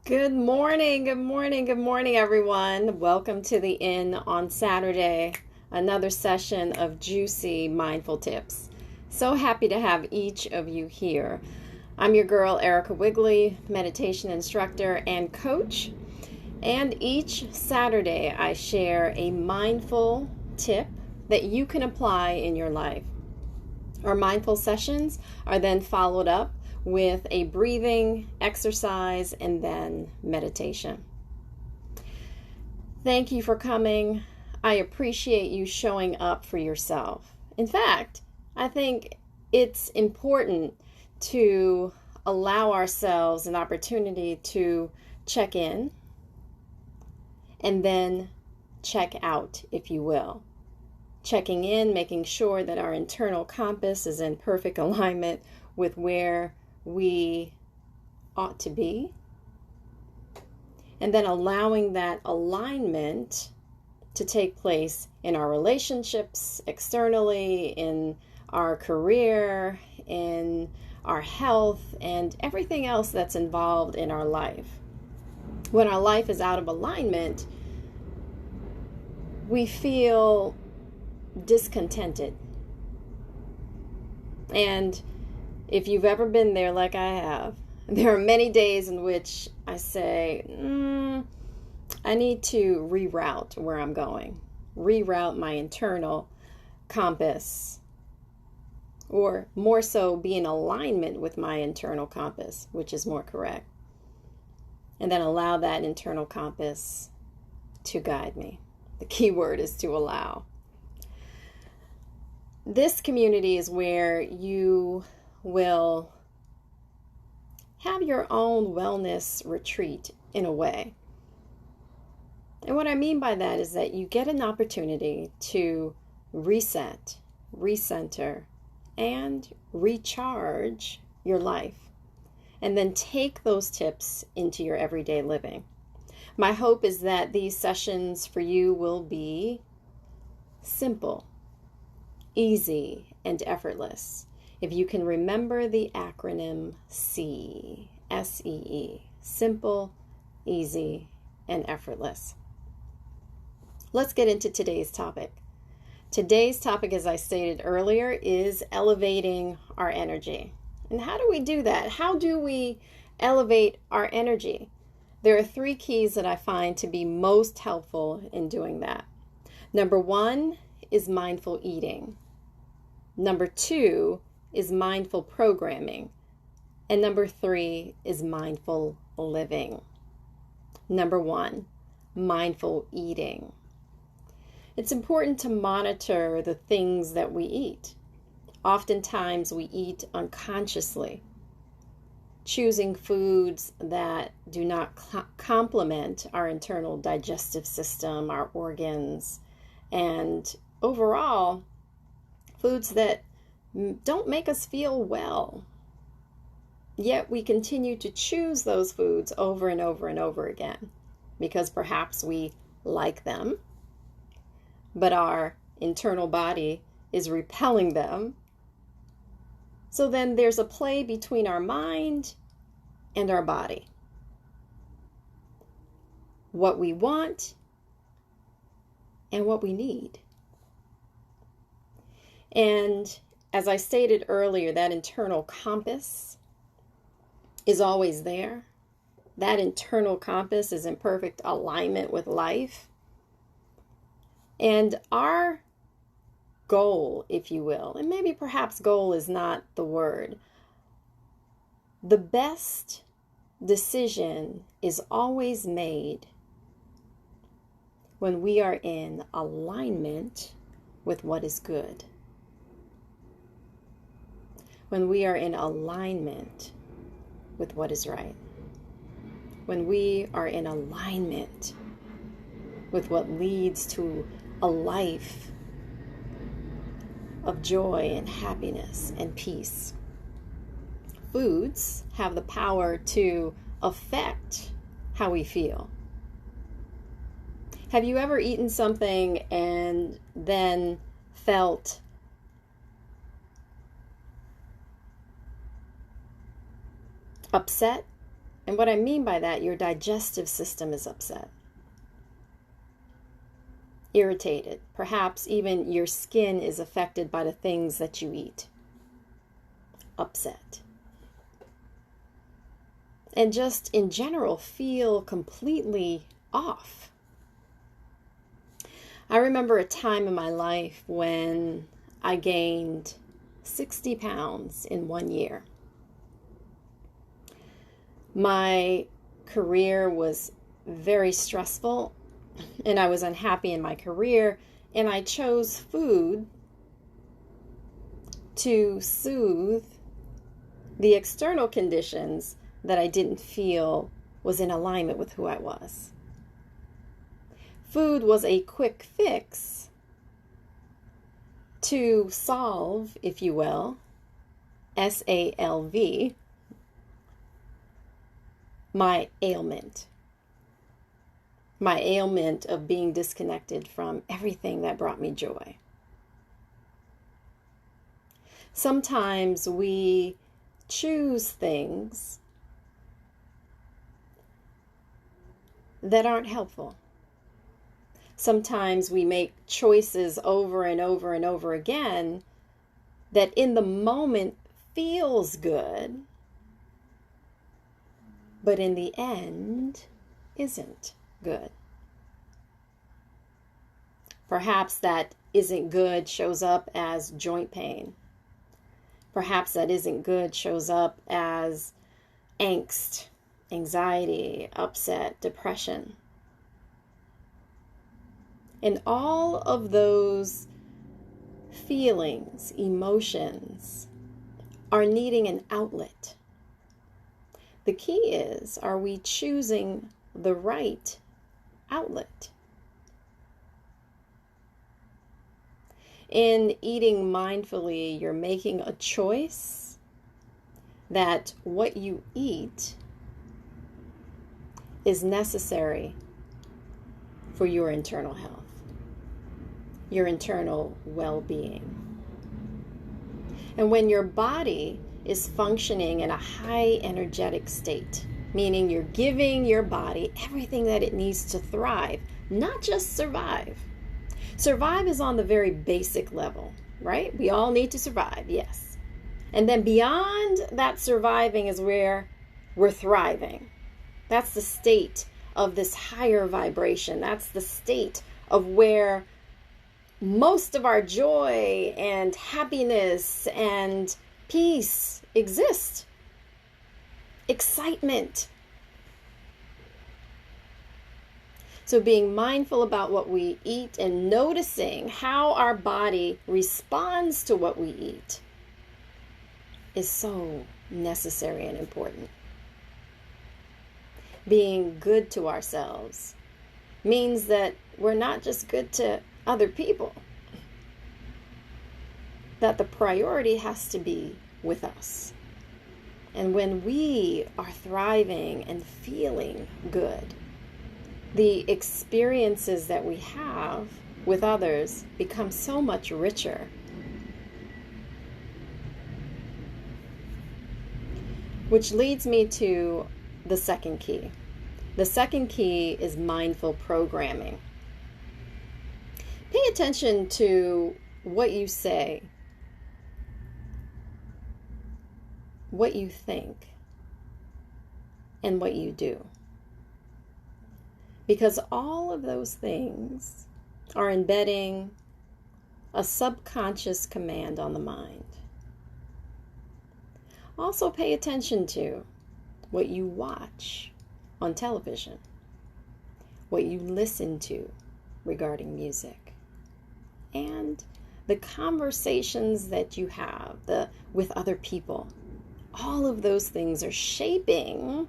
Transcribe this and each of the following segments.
Good morning, good morning, good morning, everyone. Welcome to the Inn on Saturday, another session of juicy mindful tips. So happy to have each of you here. I'm your girl, Erica Wigley, meditation instructor and coach. And each Saturday, I share a mindful tip that you can apply in your life. Our mindful sessions are then followed up with a breathing exercise and then meditation. Thank you for coming. I appreciate you showing up for yourself. In fact, I think it's important to allow ourselves an opportunity to check in and then check out, if you will. Checking in, making sure that our internal compass is in perfect alignment with where we ought to be, and then allowing that alignment to take place in our relationships, externally, in our career, in our health, and everything else that's involved in our life. When our life is out of alignment, we feel discontented. And if you've ever been there like I have, there are many days in which I say, I need to reroute where I'm going, reroute my internal compass, or more so be in alignment with my internal compass, which is more correct. And then allow that internal compass to guide me. The key word is to allow. This community is where you will have your own wellness retreat in a way. And what I mean by that is that you get an opportunity to reset, recenter, and recharge your life, and then take those tips into your everyday living. My hope is that these sessions for you will be simple, easy, and effortless. If you can remember the acronym SEE, S-E-E, simple, easy, and effortless. Let's get into today's topic. Today's topic, as I stated earlier, is elevating our energy. And how do we do that? How do we elevate our energy? There are 3 keys that I find to be most helpful in doing that. Number 1 is mindful eating. Number 2 is mindful programming. And number 3 is mindful living. Number 1, mindful eating. It's important to monitor the things that we eat. Oftentimes we eat unconsciously, choosing foods that do not complement our internal digestive system, our organs, and overall, foods that don't make us feel well. Yet we continue to choose those foods over and over and over again because perhaps we like them, but our internal body is repelling them. So then there's a play between our mind and our body. What we want and what we need. And as I stated earlier, that internal compass is always there. That internal compass is in perfect alignment with life. And our goal, if you will, and maybe perhaps goal is not the word, the best decision is always made when we are in alignment with what is good. When we are in alignment with what is right. When we are in alignment with what leads to a life of joy and happiness and peace. Foods have the power to affect how we feel. Have you ever eaten something and then felt upset And what I mean by that, your digestive system is upset, irritated. Perhaps even your skin is affected by the things that you eat. Upset. And just in general, feel completely off. I remember a time in my life when I gained 60 pounds in 1 year. My career was very stressful, and I was unhappy in my career, and I chose food to soothe the external conditions that I didn't feel was in alignment with who I was. Food was a quick fix to solve, if you will, SALV, my ailment of being disconnected from everything that brought me joy. Sometimes we choose things that aren't helpful. Sometimes we make choices over and over and over again that in the moment feels good, but in the end isn't good. Perhaps that isn't good shows up as joint pain. Perhaps that isn't good shows up as angst, anxiety, upset, depression. And all of those feelings, emotions, are needing an outlet. The key is, are we choosing the right outlet? In eating mindfully, you're making a choice that what you eat is necessary for your internal health, your internal well-being. And when your body is functioning in a high energetic state, meaning you're giving your body everything that it needs to thrive, not just survive. Survive is on the very basic level, right? We all need to survive, yes. And then beyond that surviving is where we're thriving. That's the state of this higher vibration. That's the state of where most of our joy and happiness and peace exist. Excitement. So being mindful about what we eat and noticing how our body responds to what we eat is so necessary and important. Being good to ourselves means that we're not just good to other people, that the priority has to be with us. And when we are thriving and feeling good, the experiences that we have with others become so much richer. Which leads me to the second key. The second key is mindful programming. Pay attention to what you say, what you think, and what you do. Because all of those things are embedding a subconscious command on the mind. Also pay attention to what you watch on television, what you listen to regarding music, and the conversations that you have with other people. All of those things are shaping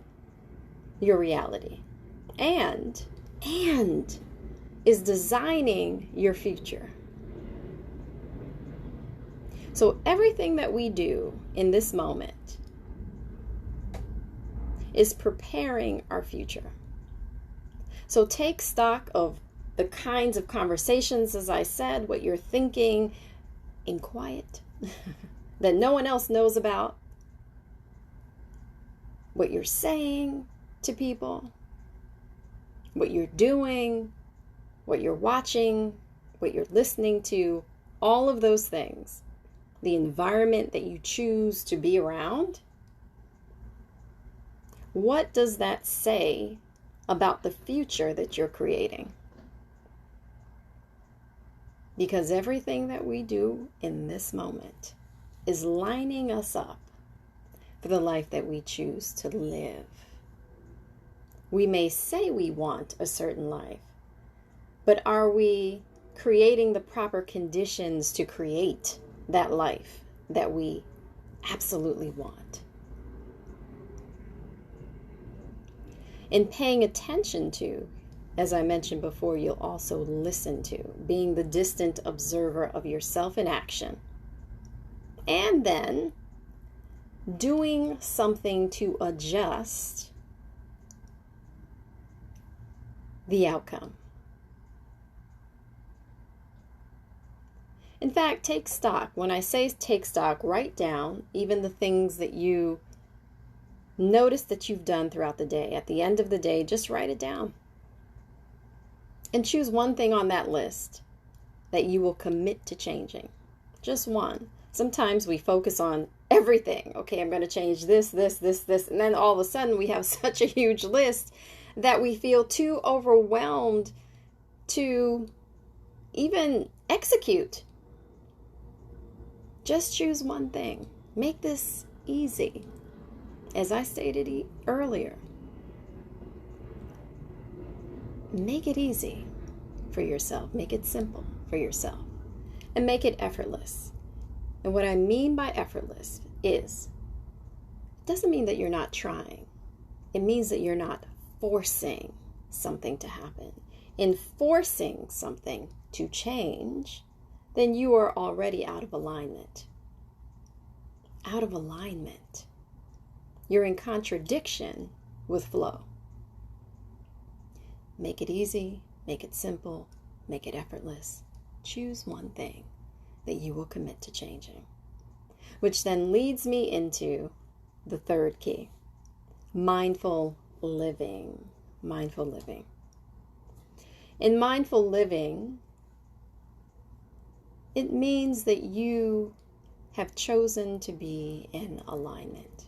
your reality and is designing your future. So everything that we do in this moment is preparing our future. So take stock of the kinds of conversations, as I said, what you're thinking in quiet, that no one else knows about, what you're saying, to people, what you're doing, what you're watching, what you're listening to, all of those things, the environment that you choose to be around, what does that say about the future that you're creating? Because everything that we do in this moment is lining us up for the life that we choose to live. We may say we want a certain life, but are we creating the proper conditions to create that life that we absolutely want? In paying attention to, as I mentioned before, you'll also listen to, being the distant observer of yourself in action. And then doing something to adjust the outcome. In fact, take stock. When I say take stock, write down even the things that you notice that you've done throughout the day. At the end of the day, just write it down. And choose one thing on that list that you will commit to changing. Just one. Sometimes we focus on everything. Okay, I'm going to change this. And then all of a sudden we have such a huge list that we feel too overwhelmed to even execute. Just choose one thing. Make this easy. As I stated earlier, make it easy for yourself. Make it simple for yourself. And make it effortless. And what I mean by effortless is, it doesn't mean that you're not trying. It means that you're not forcing something to happen. In forcing something to change, then you are already out of alignment. Out of alignment. You're in contradiction with flow. Make it easy, make it simple, make it effortless. Choose one thing that you will commit to changing. Which then leads me into the third key. Mindful living. Mindful living. In mindful living, it means that you have chosen to be in alignment.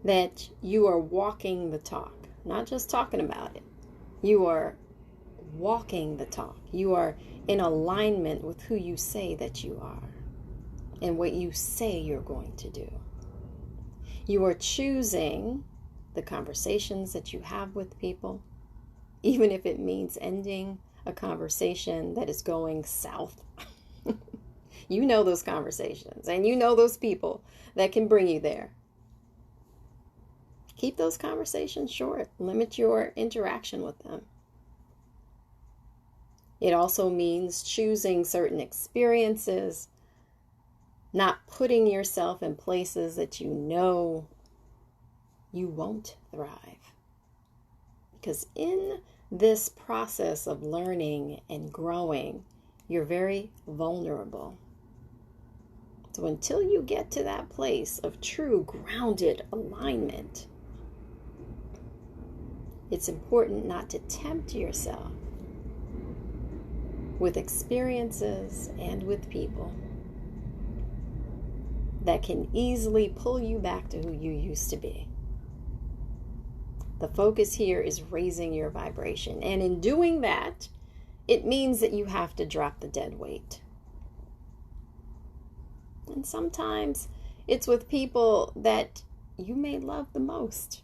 That you are walking the talk, not just talking about it. You are walking the talk. You are in alignment with who you say that you are and what you say you're going to do. You are choosing the conversations that you have with people, even if it means ending a conversation that is going south. You know those conversations, and you know those people that can bring you there. Keep those conversations short. Limit your interaction with them. It also means choosing certain experiences, not putting yourself in places that you know you won't thrive. Because in this process of learning and growing, you're very vulnerable. So until you get to that place of true grounded alignment, it's important not to tempt yourself with experiences and with people that can easily pull you back to who you used to be. The focus here is raising your vibration. And in doing that, it means that you have to drop the dead weight. And sometimes it's with people that you may love the most.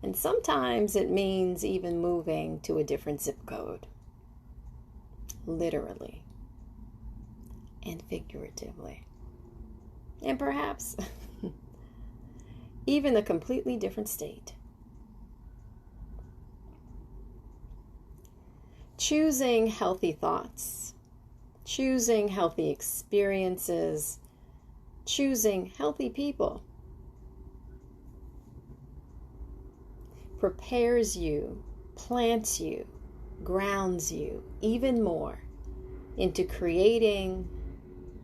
And sometimes it means even moving to a different zip code. Literally. And figuratively. And perhaps even a completely different state. Choosing healthy thoughts, choosing healthy experiences, choosing healthy people prepares you, plants you, grounds you even more into creating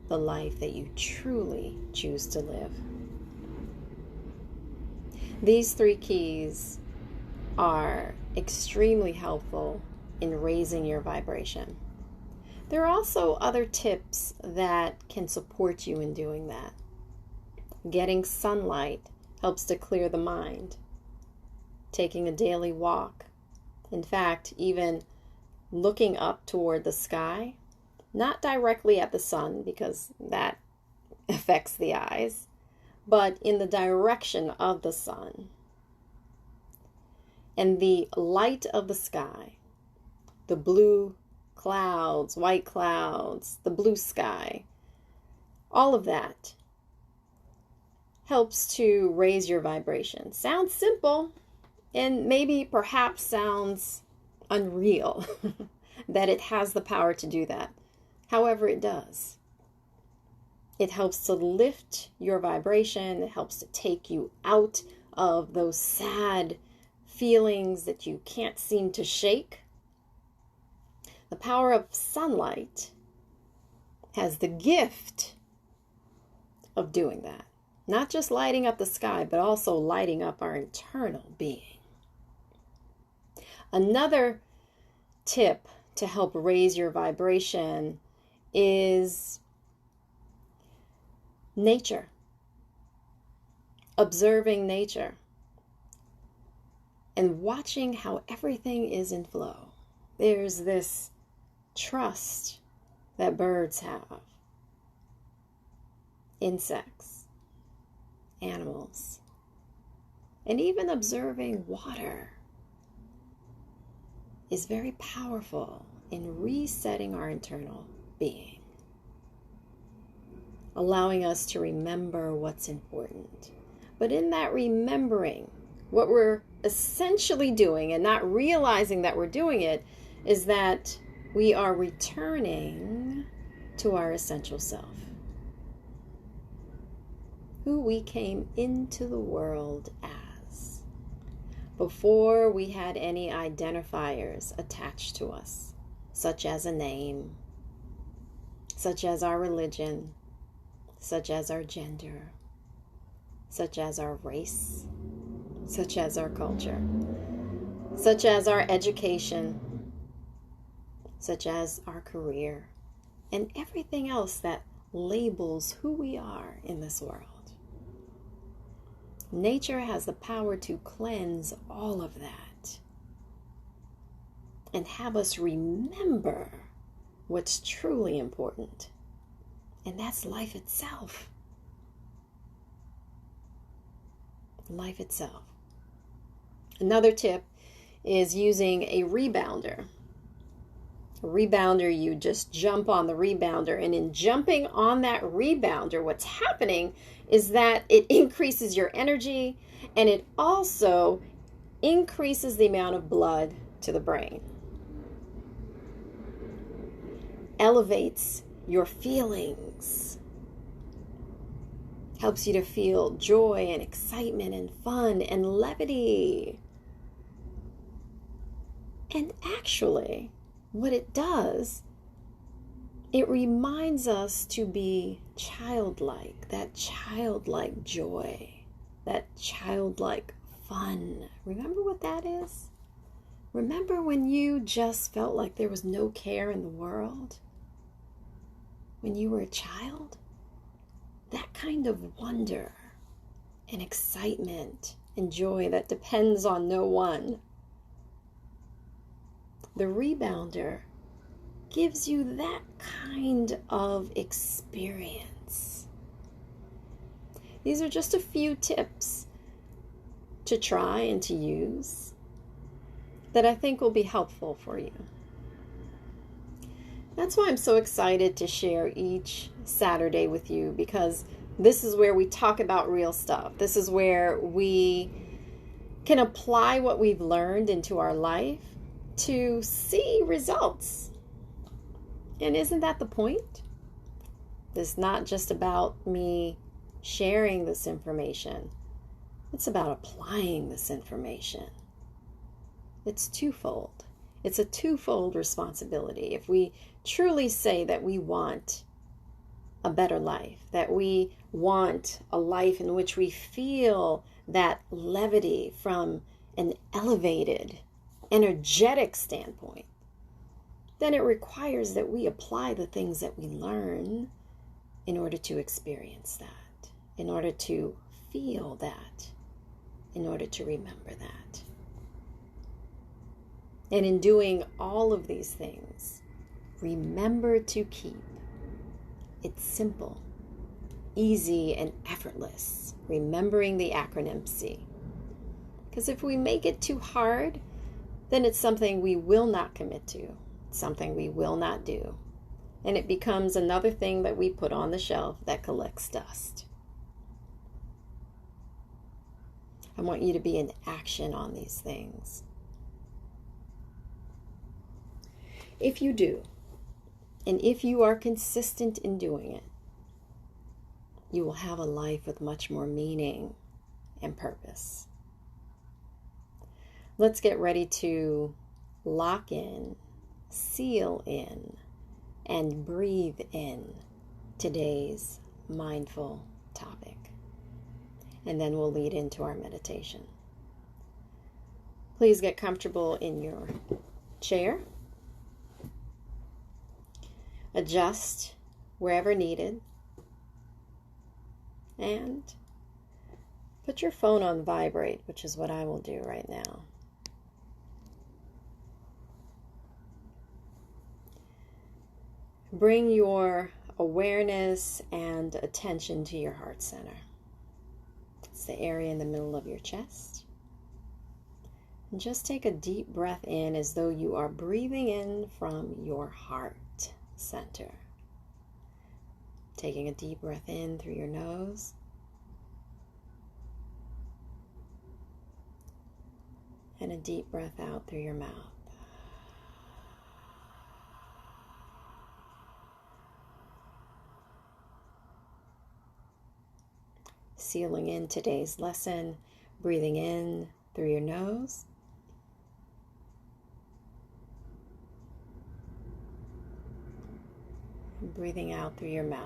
the life that you truly choose to live. These three keys are extremely helpful in raising your vibration. There are also other tips that can support you in doing that. Getting sunlight helps to clear the mind. Taking a daily walk. In fact, even looking up toward the sky, not directly at the sun because that affects the eyes, but in the direction of the sun. And the light of the sky, the blue clouds, white clouds, the blue sky, all of that helps to raise your vibration. Sounds simple and maybe perhaps sounds unreal that it has the power to do that. However, it does. It helps to lift your vibration. It helps to take you out of those sad feelings that you can't seem to shake. The power of sunlight has the gift of doing that. Not just lighting up the sky, but also lighting up our internal being. Another tip to help raise your vibration is nature. Observing nature and watching how everything is in flow. There's this trust that birds have, insects, animals, and even observing water is very powerful in resetting our internal being, allowing us to remember what's important. But in that remembering, what we're essentially doing and not realizing that we're doing it is that we are returning to our essential self, who we came into the world as, before we had any identifiers attached to us, such as a name, such as our religion, such as our gender, such as our race, such as our culture, such as our education, such as our career, and everything else that labels who we are in this world. Nature has the power to cleanse all of that and have us remember what's truly important, and that's life itself. Life itself. Another tip is using a rebounder. A rebounder, you just jump on the rebounder, and in jumping on that rebounder, what's happening is that it increases your energy, and it also increases the amount of blood to the brain. Elevates your feelings. Helps you to feel joy and excitement and fun and levity. And actually, what it does, it reminds us to be childlike, that childlike joy, that childlike fun. Remember what that is? Remember when you just felt like there was no care in the world? When you were a child? That kind of wonder and excitement and joy that depends on no one. The rebounder gives you that kind of experience. These are just a few tips to try and to use that I think will be helpful for you. That's why I'm so excited to share each Saturday with you, because this is where we talk about real stuff. This is where we can apply what we've learned into our life to see results. And isn't that the point? It's not just about me sharing this information. It's about applying this information. It's twofold. It's a twofold responsibility. If we truly say that we want a better life, that we want a life in which we feel that levity from an elevated, energetic standpoint, then it requires that we apply the things that we learn in order to experience that, in order to feel that, in order to remember that. And in doing all of these things, remember to keep it simple, easy, and effortless, remembering the acronym C. Because if we make it too hard, then it's something we will not commit to, something we will not do, and it becomes another thing that we put on the shelf that collects dust. I want you to be in action on these things. If you do, and if you are consistent in doing it, you will have a life with much more meaning and purpose. Let's get ready to lock in, seal in, and breathe in today's mindful topic. And then we'll lead into our meditation. Please get comfortable in your chair. Adjust wherever needed. And put your phone on vibrate, which is what I will do right now. Bring your awareness and attention to your heart center. It's the area in the middle of your chest. And just take a deep breath in as though you are breathing in from your heart center. Taking a deep breath in through your nose. And a deep breath out through your mouth. Sealing in today's lesson, breathing in through your nose. And breathing out through your mouth.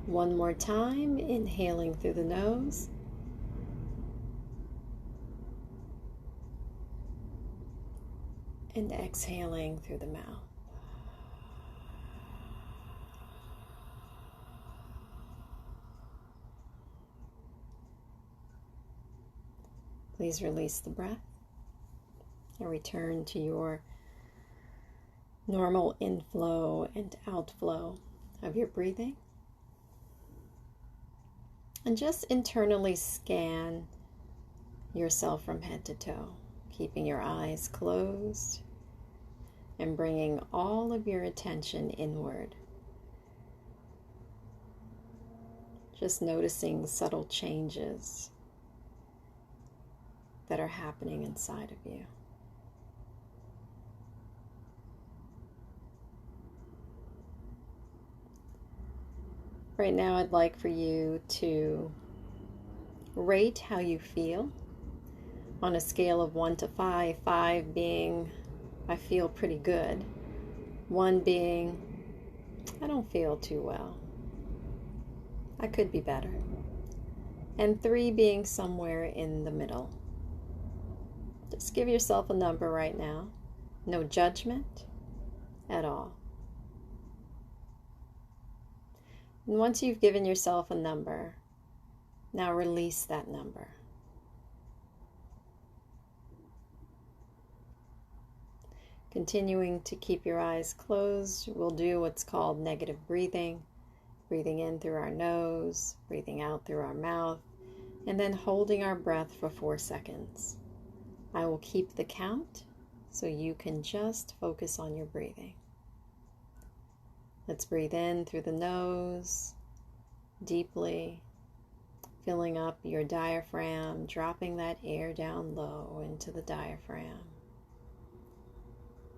One more time, inhaling through the nose. And exhaling through the mouth. Please release the breath and return to your normal inflow and outflow of your breathing. And just internally scan yourself from head to toe, keeping your eyes closed and bringing all of your attention inward. Just noticing subtle changes that are happening inside of you. Right now, I'd like for you to rate how you feel on a scale of 1 to 5, 5 being I feel pretty good, 1 being I don't feel too well, I could be better, and 3 being somewhere in the middle. Just give yourself a number right now. No judgment at all. And once you've given yourself a number, now release that number. Continuing to keep your eyes closed, we'll do what's called negative breathing. Breathing in through our nose, breathing out through our mouth, and then holding our breath for 4 seconds. I will keep the count so you can just focus on your breathing. Let's breathe in through the nose, deeply, filling up your diaphragm, dropping that air down low into the diaphragm.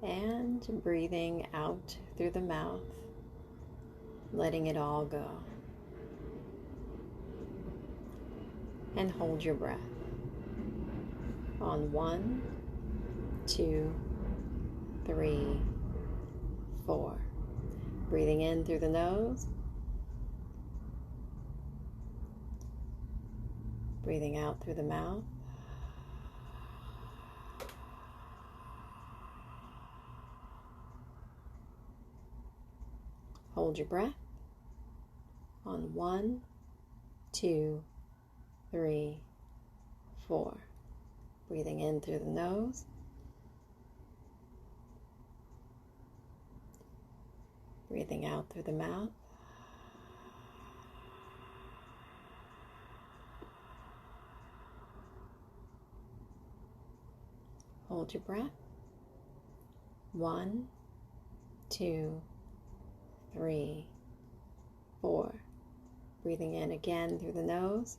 And breathing out through the mouth, letting it all go. And hold your breath on 1, 2, 3, 4. Breathing in through the nose. Breathing out through the mouth. Hold your breath on 1, 2, 3, 4. Breathing in through the nose. Breathing out through the mouth. Hold your breath. 1, 2, 3, 4. Breathing in again through the nose.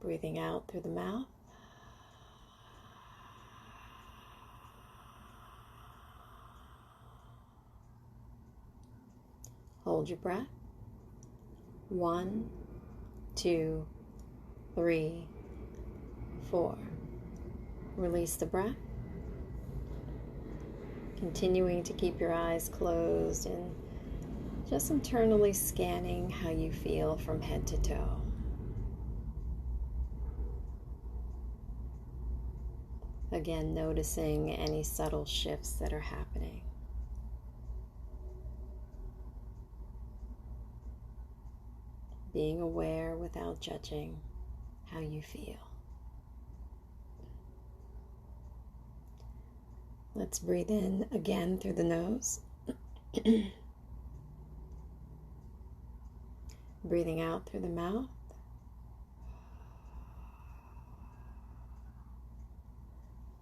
Breathing out through the mouth. Hold your breath. 1, 2, 3, 4. Release the breath. Continuing to keep your eyes closed and just internally scanning how you feel from head to toe. Again, noticing any subtle shifts that are happening. Being aware without judging how you feel. Let's breathe in again through the nose. Breathing out through the mouth.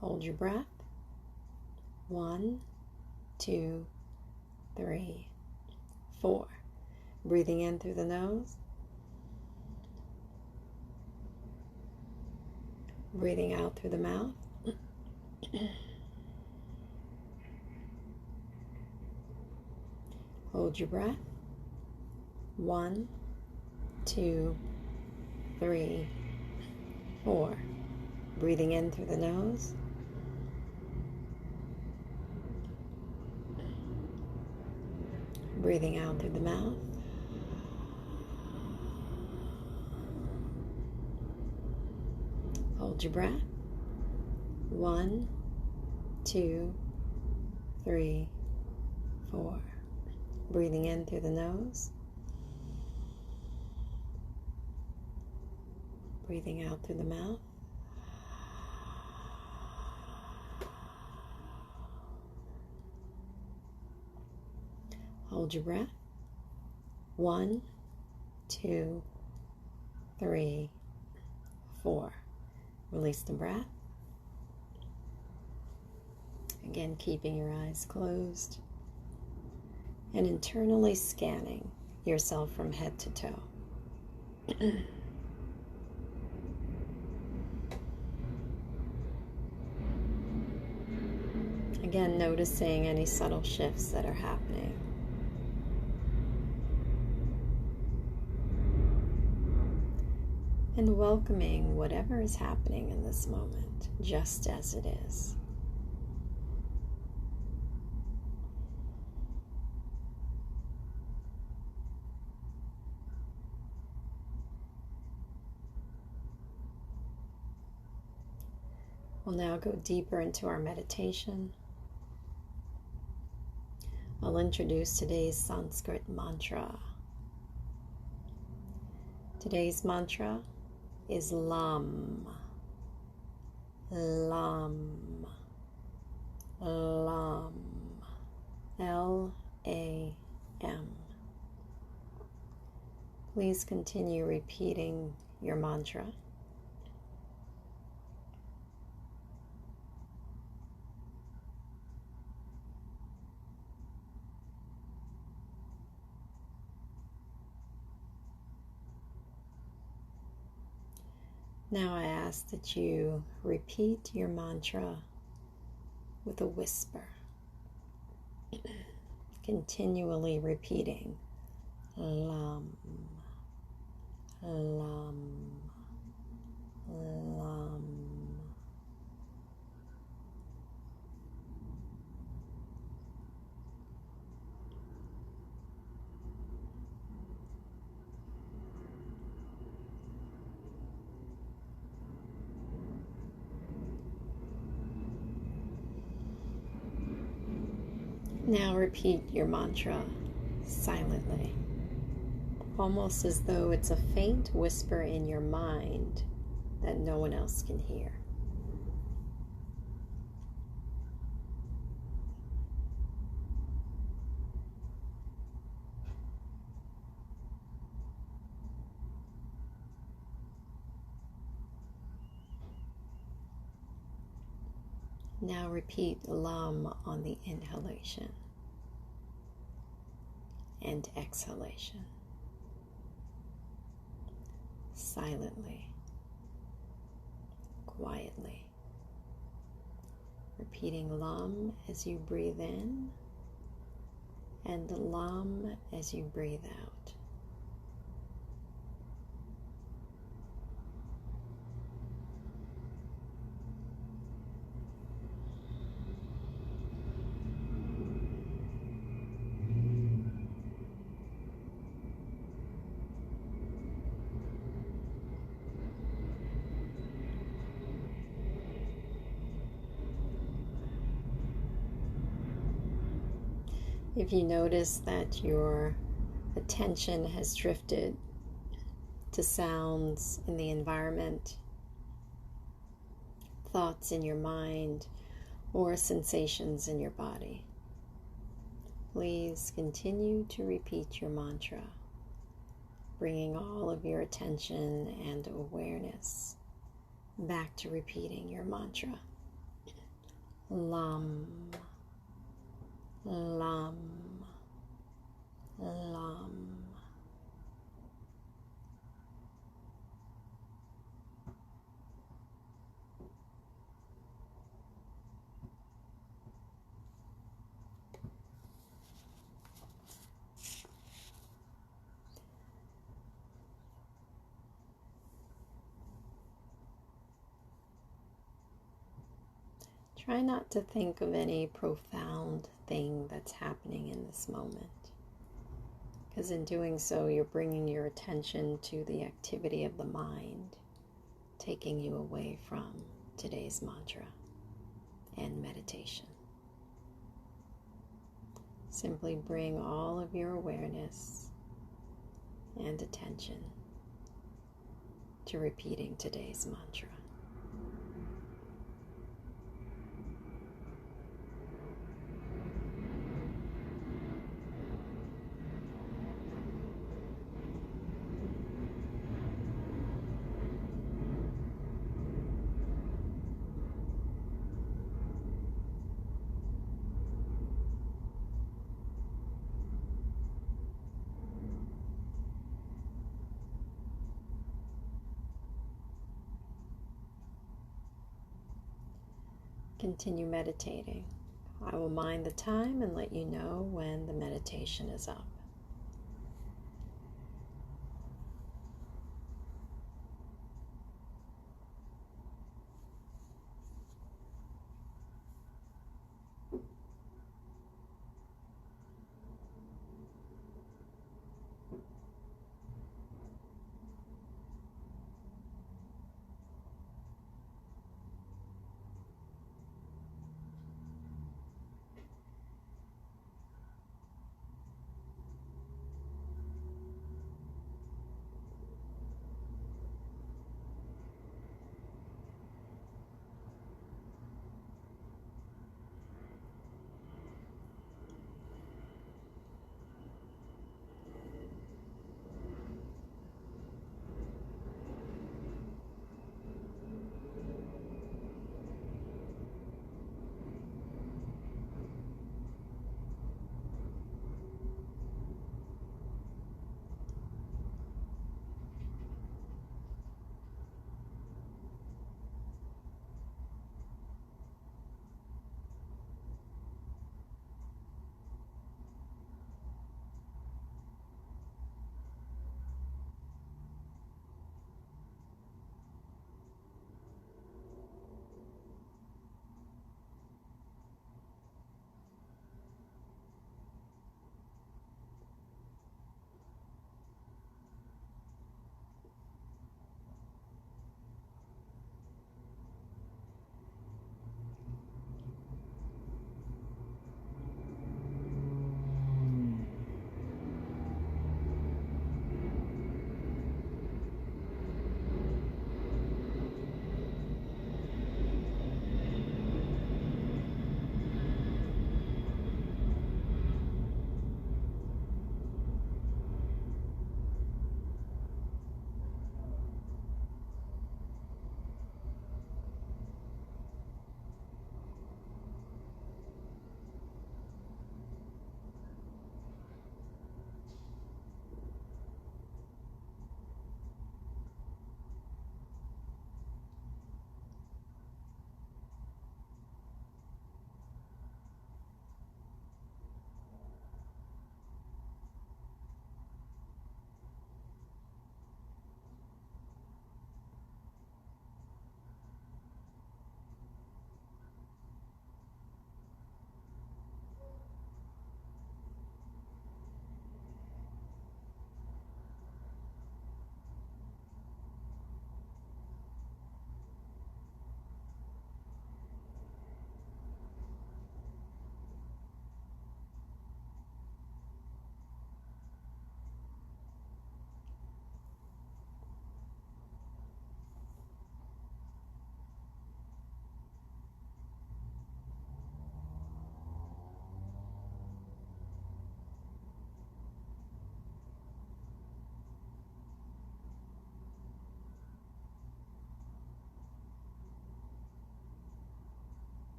Hold your breath. 1, 2, 3, 4. Breathing in through the nose. Breathing out through the mouth. Hold your breath. 1, 2, 3, 4. Breathing in through the nose. Breathing out through the mouth. Hold your breath. 1, 2, 3, 4. Breathing in through the nose. Breathing out through the mouth. Hold your breath. 1, 2, 3, 4. Release the breath. Again, keeping your eyes closed and internally scanning yourself from head to toe. Again, noticing any subtle shifts that are happening. And welcoming whatever is happening in this moment, just as it is. We'll now go deeper into our meditation. I'll introduce today's Sanskrit mantra. Today's mantra is LAM. LAM. LAM. L-A-M. Please continue repeating your mantra. Now I ask that you repeat your mantra with a whisper, continually repeating LAM, LAM, LAM. Now repeat your mantra silently, almost as though it's a faint whisper in your mind that no one else can hear. Now repeat Lam on the inhalation and exhalation, silently, quietly, repeating Lam as you breathe in and Lam as you breathe out. If you notice that your attention has drifted to sounds in the environment, thoughts in your mind, or sensations in your body, please continue to repeat your mantra, bringing all of your attention and awareness back to repeating your mantra. Lam, Lam, Lam. Try not to think of any profound thing that's happening in this moment, because in doing so, you're bringing your attention to the activity of the mind, taking you away from today's mantra and meditation. Simply bring all of your awareness and attention to repeating today's mantra. Continue meditating. I will mind the time and let you know when the meditation is up.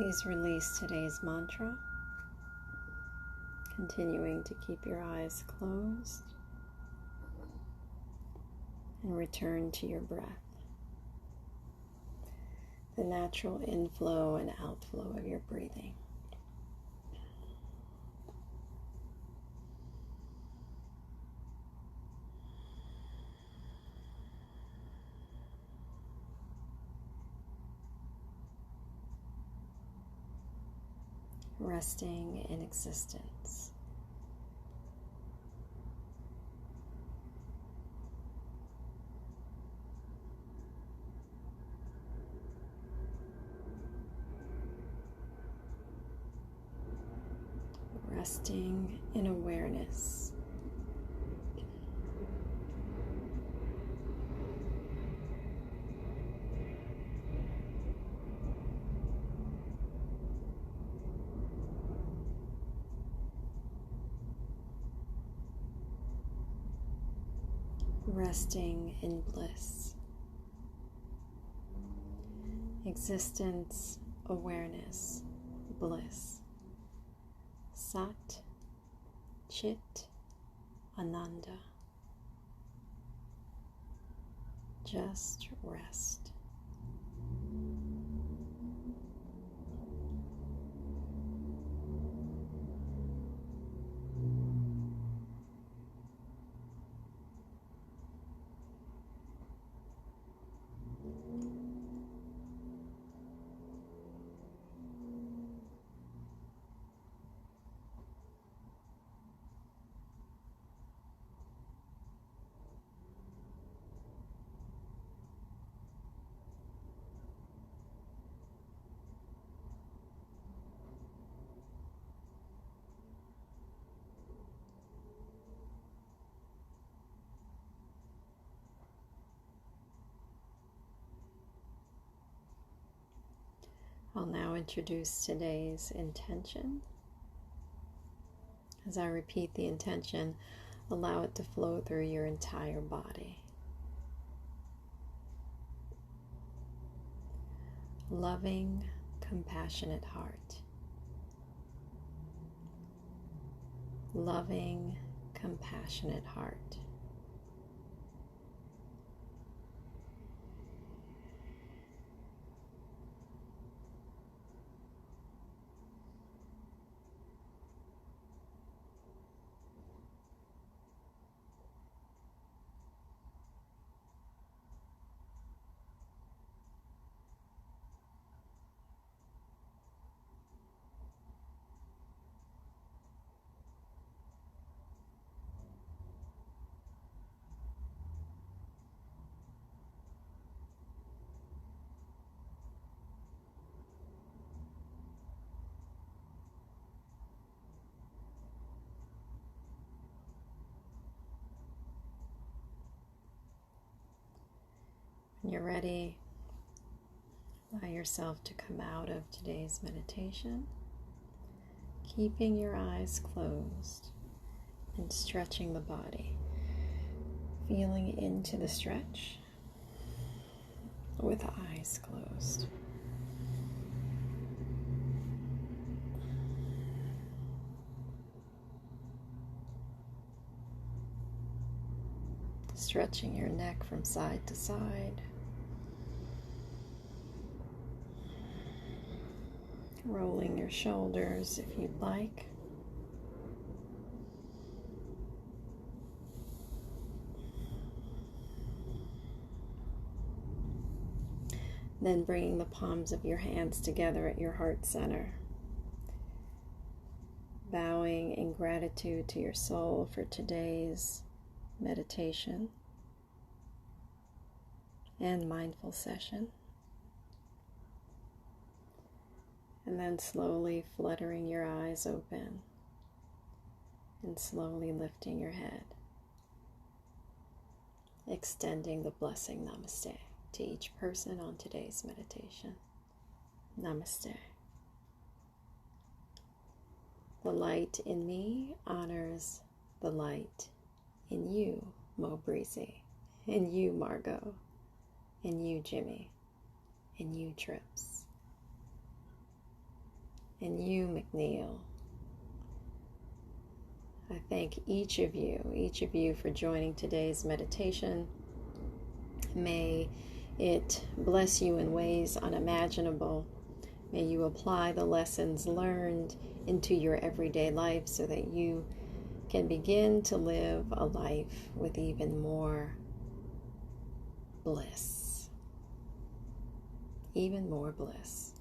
Please release today's mantra, continuing to keep your eyes closed and return to your breath, the natural inflow and outflow of your breathing. Resting in existence. Resting in awareness. Resting in bliss. Existence, awareness, bliss. Sat, Chit, Ananda. Just rest. I'll now introduce today's intention. As I repeat the intention, allow it to flow through your entire body. Loving, compassionate heart. Loving, compassionate heart. When you're ready, allow yourself to come out of today's meditation, keeping your eyes closed and stretching the body, feeling into the stretch with eyes closed. Stretching your neck from side to side. Rolling your shoulders if you'd like. Then bringing the palms of your hands together at your heart center. Bowing in gratitude to your soul for today's meditation and mindful session. And then slowly fluttering your eyes open and slowly lifting your head, extending the blessing namaste to each person on today's meditation. Namaste. The light in me honors the light in you, Mo Breezy, in you, Margot, in you, Jimmy, in you, Trips. and you, McNeil. I thank each of you for joining today's meditation. May it bless you in ways unimaginable. May you apply the lessons learned into your everyday life so that you can begin to live a life with even more bliss. Even more bliss.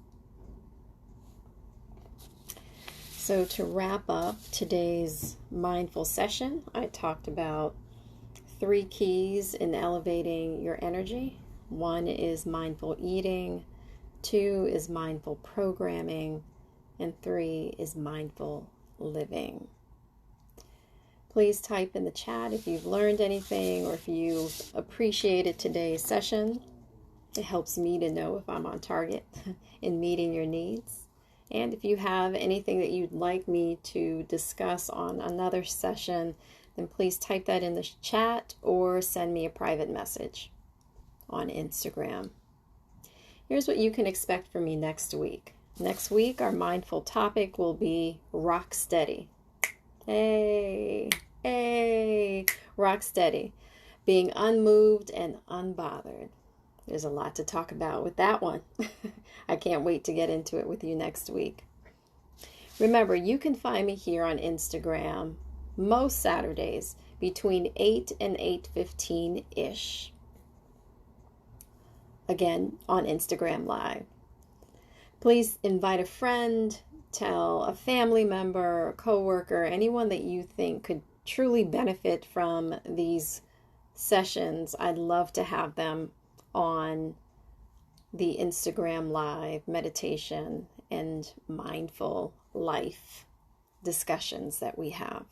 So to wrap up today's mindful session, I talked about 3 keys in elevating your energy. 1 is mindful eating, 2 is mindful programming, and 3 is mindful living. Please type in the chat if you've learned anything or if you appreciated today's session. It helps me to know if I'm on target in meeting your needs. And if you have anything that you'd like me to discuss on another session, then please type that in the chat or send me a private message on Instagram. Here's what you can expect from me next week. Next week, our mindful topic will be rock steady. Hey, rock steady. Being unmoved and unbothered. There's a lot to talk about with that one. I can't wait to get into it with you next week. Remember, you can find me here on Instagram most Saturdays between 8 and 8:15-ish. Again, on Instagram Live. Please invite a friend, tell a family member, a coworker, anyone that you think could truly benefit from these sessions. I'd love to have them on the Instagram Live meditation and mindful life discussions that we have.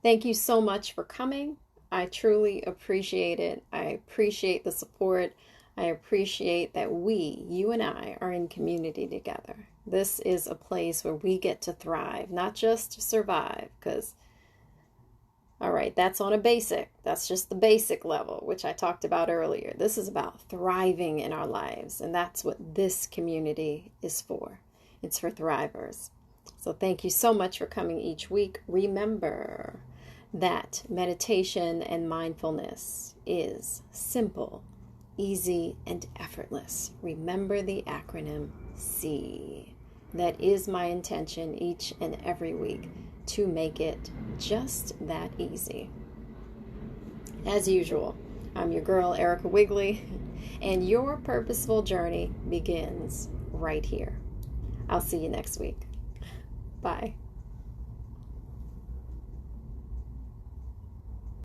Thank you so much for coming. I truly appreciate it. I appreciate the support. I appreciate that you and I, are in community together. This is a place where we get to thrive, not just survive, because all right, that's on a basic. That's just the basic level, which I talked about earlier. This is about thriving in our lives, and that's what this community is for. It's for thrivers. So thank you so much for coming each week. Remember that meditation and mindfulness is simple, easy, and effortless. Remember the acronym C. That is my intention each and every week, to make it just that easy. As usual, I'm your girl, Erica Wigley, and your purposeful journey begins right here. I'll see you next week. Bye.